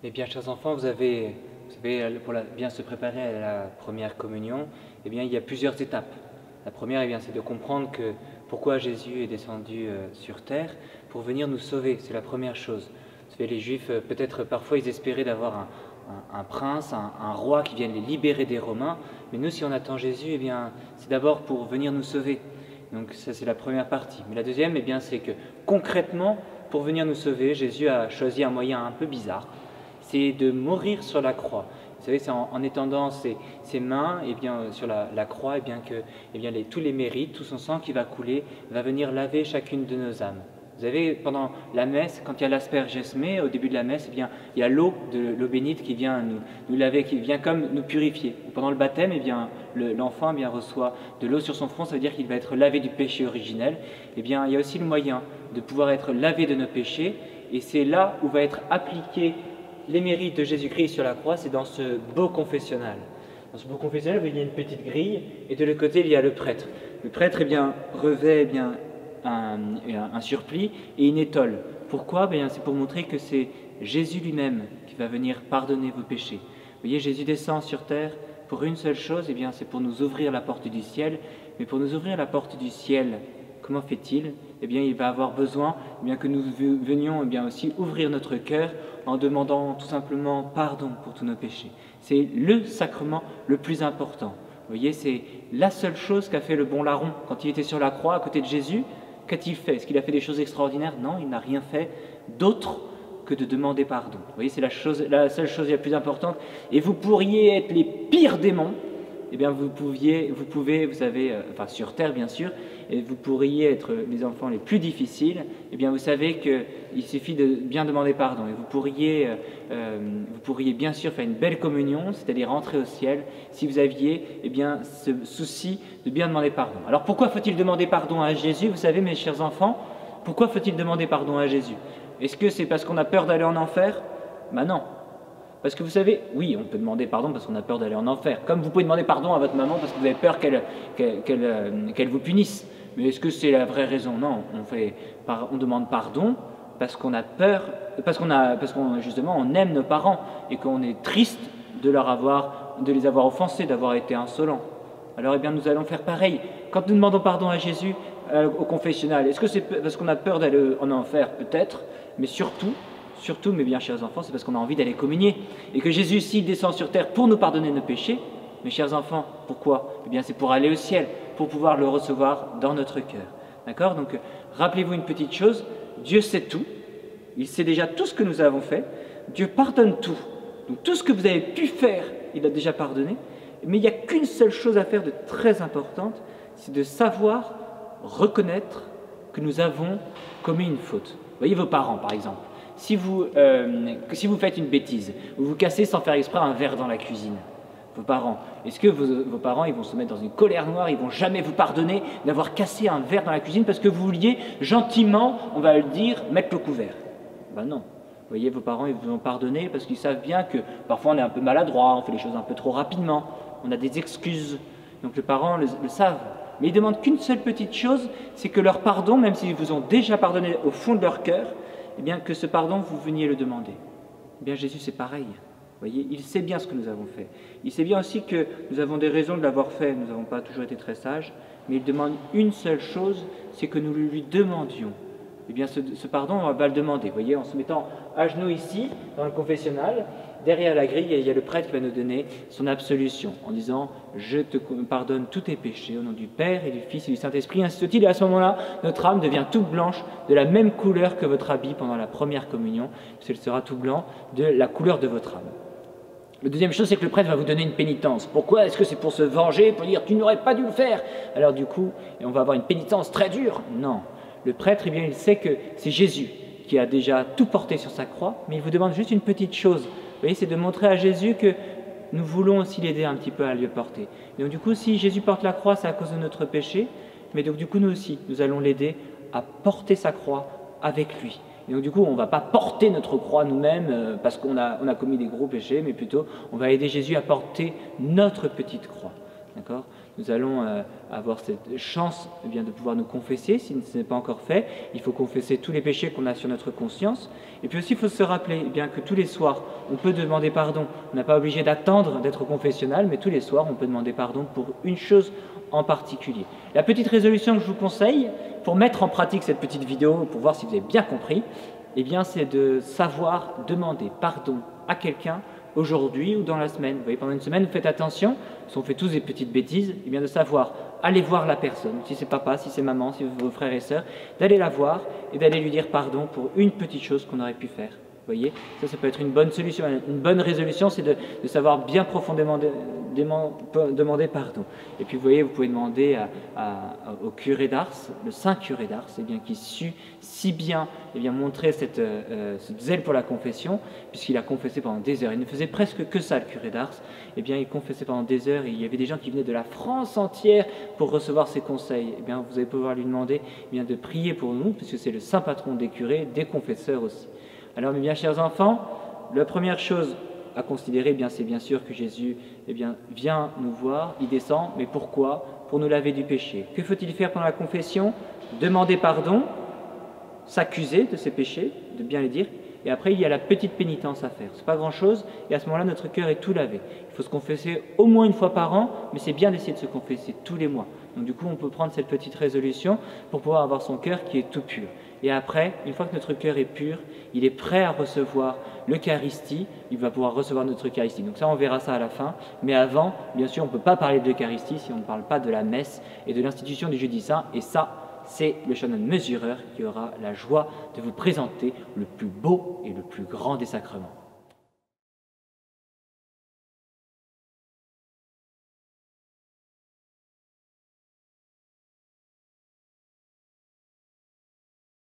Eh bien, chers enfants, vous savez, pour bien se préparer à la première communion, eh bien, il y a plusieurs étapes. La première, eh bien, c'est de comprendre pourquoi Jésus est descendu sur terre pour venir nous sauver. C'est la première chose. Vous savez, les Juifs, peut-être parfois, ils espéraient d'avoir un prince, un roi qui vienne les libérer des Romains. Mais nous, si on attend Jésus, eh bien, c'est d'abord pour venir nous sauver. Donc ça, c'est la première partie. Mais la deuxième, eh bien, c'est que concrètement, pour venir nous sauver, Jésus a choisi un moyen un peu bizarre. C'est de mourir sur la croix. Vous savez, c'est en étendant ses mains sur la croix, tous les mérites, tout son sang qui va couler, va venir laver chacune de nos âmes. Vous savez, pendant la messe, quand il y a l'aspergesme, au début de la messe, il y a l'eau bénite qui vient nous laver, qui vient comme nous purifier. Et pendant le baptême, l'enfant reçoit de l'eau sur son front, ça veut dire qu'il va être lavé du péché originel. Il y a aussi le moyen de pouvoir être lavé de nos péchés, et c'est là où va être appliqué les mérites de Jésus-Christ sur la croix, c'est dans ce beau confessionnal. Dans ce beau confessionnal, il y a une petite grille, et de l'autre côté, il y a le prêtre. Le prêtre revêt un surplis et une étole. Pourquoi? C'est pour montrer que c'est Jésus lui-même qui va venir pardonner vos péchés. Vous voyez, Jésus descend sur terre pour une seule chose, c'est pour nous ouvrir la porte du ciel. Mais pour nous ouvrir la porte du ciel, comment fait-il? Il va avoir besoin que nous venions aussi ouvrir notre cœur en demandant tout simplement pardon pour tous nos péchés. C'est le sacrement le plus important. Vous voyez, c'est la seule chose qu'a fait le bon larron quand il était sur la croix à côté de Jésus. Qu'a-t-il fait? Est-ce qu'il a fait des choses extraordinaires? Non, il n'a rien fait d'autre que de demander pardon. Vous voyez, c'est la seule chose la plus importante. Et vous pourriez être les pires démons, sur terre bien sûr, et vous pourriez être les enfants les plus difficiles, vous savez qu'il suffit de bien demander pardon. Et vous pourriez bien sûr faire une belle communion, c'est-à-dire rentrer au ciel, si vous aviez ce souci de bien demander pardon. Alors pourquoi faut-il demander pardon à Jésus? Vous savez, mes chers enfants, pourquoi faut-il demander pardon à Jésus? Est-ce que c'est parce qu'on a peur d'aller en enfer? Non. Parce que vous savez, oui, on peut demander pardon parce qu'on a peur d'aller en enfer. Comme vous pouvez demander pardon à votre maman parce que vous avez peur qu'elle vous punisse. Mais est-ce que c'est la vraie raison? Non, on demande pardon parce qu'on a peur, parce qu'on justement on aime nos parents et qu'on est triste de les avoir offensés, d'avoir été insolents. Alors nous allons faire pareil. Quand nous demandons pardon à Jésus au confessionnal, est-ce que c'est parce qu'on a peur d'aller en enfer? Peut-être, mais surtout, mes bien chers enfants, c'est parce qu'on a envie d'aller communier. Et que Jésus, s'il descend sur terre pour nous pardonner nos péchés, mes chers enfants, pourquoi? C'est pour aller au ciel, pour pouvoir le recevoir dans notre cœur. D'accord? Donc, rappelez-vous une petite chose, Dieu sait tout, il sait déjà tout ce que nous avons fait, Dieu pardonne tout. Donc, tout ce que vous avez pu faire, il a déjà pardonné, mais il n'y a qu'une seule chose à faire de très importante, c'est de savoir reconnaître que nous avons commis une faute. Vous voyez vos parents, par exemple. Si vous faites une bêtise, ou vous cassez sans faire exprès un verre dans la cuisine, vos parents, est-ce que vos parents ils vont se mettre dans une colère noire, ils vont jamais vous pardonner d'avoir cassé un verre dans la cuisine parce que vous vouliez gentiment, on va le dire, mettre le couvert? Non. Vous voyez, vos parents ils vous ont pardonné parce qu'ils savent bien que parfois on est un peu maladroit, on fait les choses un peu trop rapidement, on a des excuses. Donc les parents le savent. Mais ils demandent qu'une seule petite chose, c'est que leur pardon, même s'ils vous ont déjà pardonné au fond de leur cœur, que ce pardon, vous veniez le demander. Jésus, c'est pareil. Vous voyez, il sait bien ce que nous avons fait. Il sait bien aussi que nous avons des raisons de l'avoir fait. Nous n'avons pas toujours été très sages. Mais il demande une seule chose, c'est que nous lui demandions. Ce pardon, on va le demander. Vous voyez, en se mettant à genoux ici, dans le confessionnal, derrière la grille, il y a le prêtre qui va nous donner son absolution, en disant « Je te pardonne tous tes péchés, au nom du Père et du Fils et du Saint-Esprit, ainsi soit-il. » Et à ce moment-là, notre âme devient toute blanche, de la même couleur que votre habit pendant la première communion, puisqu'elle sera tout blanc, de la couleur de votre âme. La deuxième chose, c'est que le prêtre va vous donner une pénitence. Pourquoi? Est-ce que c'est pour se venger, pour dire « Tu n'aurais pas dû le faire ?» Alors du coup, on va avoir une pénitence très dure? Non. Le prêtre, il sait que c'est Jésus qui a déjà tout porté sur sa croix, mais il vous demande juste une petite chose. Vous voyez, c'est de montrer à Jésus que nous voulons aussi l'aider un petit peu à le porter. Et donc du coup, si Jésus porte la croix, c'est à cause de notre péché, mais donc du coup, nous aussi, nous allons l'aider à porter sa croix avec lui. Et donc du coup, on ne va pas porter notre croix nous-mêmes parce qu'on a commis des gros péchés, mais plutôt, on va aider Jésus à porter notre petite croix. D'accord? nous allons avoir cette chance de pouvoir nous confesser si ce n'est pas encore fait. Il faut confesser tous les péchés qu'on a sur notre conscience. Et puis aussi, il faut se rappeler que tous les soirs, on peut demander pardon. On n'est pas obligé d'attendre d'être au confessionnal, mais tous les soirs, on peut demander pardon pour une chose en particulier. La petite résolution que je vous conseille, pour mettre en pratique cette petite vidéo, pour voir si vous avez bien compris, c'est de savoir demander pardon à quelqu'un aujourd'hui ou dans la semaine. Vous voyez, pendant une semaine, vous faites attention, si on fait tous des petites bêtises, de savoir aller voir la personne, si c'est papa, si c'est maman, si vos frères et sœurs, d'aller la voir et d'aller lui dire pardon pour une petite chose qu'on aurait pu faire. Vous voyez, ça peut être une bonne solution. Une bonne résolution, c'est de savoir bien profondément demander pardon. Et puis vous voyez, vous pouvez demander au curé d'Ars, le saint curé d'Ars, qui sut si bien montrer cette zèle pour la confession, puisqu'il a confessé pendant des heures. Il ne faisait presque que ça, le curé d'Ars. Il confessait pendant des heures, et il y avait des gens qui venaient de la France entière pour recevoir ses conseils. Vous allez pouvoir lui demander de prier pour nous, puisque c'est le saint patron des curés, des confesseurs aussi. Alors, mes bien chers enfants, la première chose à considérer, c'est bien sûr que Jésus vient nous voir, il descend, mais pourquoi? Pour nous laver du péché. Que faut-il faire pendant la confession? Demander pardon, s'accuser de ses péchés, de bien les dire, et après il y a la petite pénitence à faire. C'est pas grand-chose, et à ce moment-là, notre cœur est tout lavé. Il faut se confesser au moins une fois par an, mais c'est bien d'essayer de se confesser tous les mois. Donc du coup, on peut prendre cette petite résolution pour pouvoir avoir son cœur qui est tout pur. Et après, une fois que notre cœur est pur, il est prêt à recevoir l'Eucharistie, il va pouvoir recevoir notre Eucharistie. Donc ça, on verra ça à la fin. Mais avant, bien sûr, on ne peut pas parler de l'Eucharistie si on ne parle pas de la messe et de l'institution du jeudi saint. Et ça, c'est le chanoine mesureur qui aura la joie de vous présenter le plus beau et le plus grand des sacrements.